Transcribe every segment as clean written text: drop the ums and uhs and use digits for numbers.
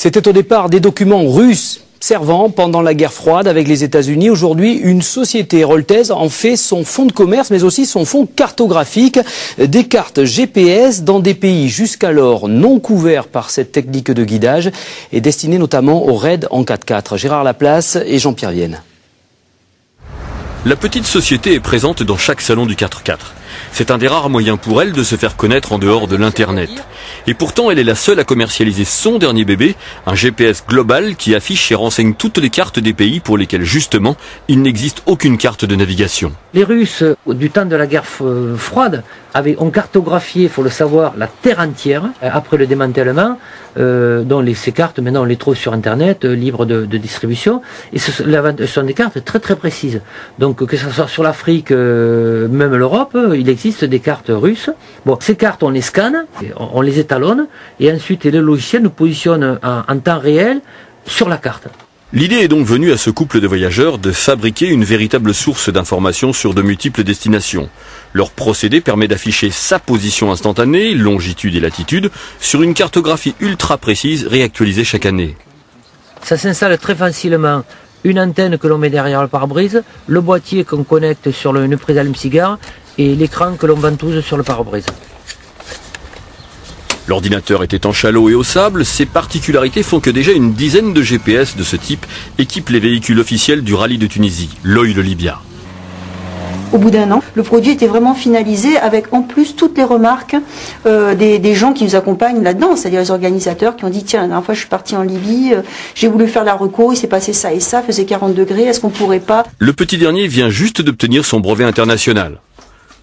C'était au départ des documents russes servant pendant la guerre froide avec les États-Unis. Aujourd'hui, une société héroltaise en fait son fonds de commerce, mais aussi son fonds cartographique. Des cartes GPS dans des pays jusqu'alors non couverts par cette technique de guidage et destinées notamment aux raids en 4x4. Gérard Laplace et Jean-Pierre Vienne. La petite société est présente dans chaque salon du 4x4. C'est un des rares moyens pour elle de se faire connaître en dehors de l'Internet. Et pourtant, elle est la seule à commercialiser son dernier bébé, un GPS global qui affiche et renseigne toutes les cartes des pays pour lesquels, justement, il n'existe aucune carte de navigation. Les Russes, du temps de la guerre froide, ont cartographié, il faut le savoir, la Terre entière, après le démantèlement, dont ces cartes, maintenant on les trouve sur Internet, libres de distribution, et ce sont des cartes très très précises. Donc que ce soit sur l'Afrique, même l'Europe, il existe des cartes russes. Bon, ces cartes, on les scanne, on les étalonne, et ensuite le logiciel nous positionne en temps réel sur la carte. L'idée est donc venue à ce couple de voyageurs de fabriquer une véritable source d'informations sur de multiples destinations. Leur procédé permet d'afficher sa position instantanée, longitude et latitude, sur une cartographie ultra précise réactualisée chaque année. Ça s'installe très facilement. Une antenne que l'on met derrière le pare-brise, le boîtier qu'on connecte sur une prise allume-cigare et l'écran que l'on ventouse sur le pare-brise. L'ordinateur est étanche à l'eau et au sable, ses particularités font que déjà une dizaine de GPS de ce type équipent les véhicules officiels du rallye de Tunisie, l'Oil Libya. Au bout d'un an, le produit était vraiment finalisé avec en plus toutes les remarques des gens qui nous accompagnent là-dedans, c'est-à-dire les organisateurs qui ont dit tiens, la dernière fois je suis parti en Libye, j'ai voulu faire la reco, il s'est passé ça et ça, faisait 40 degrés, est-ce qu'on pourrait pas... Le petit dernier vient juste d'obtenir son brevet international.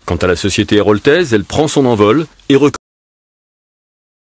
Quant à la société héroltaise, elle prend son envol et recueille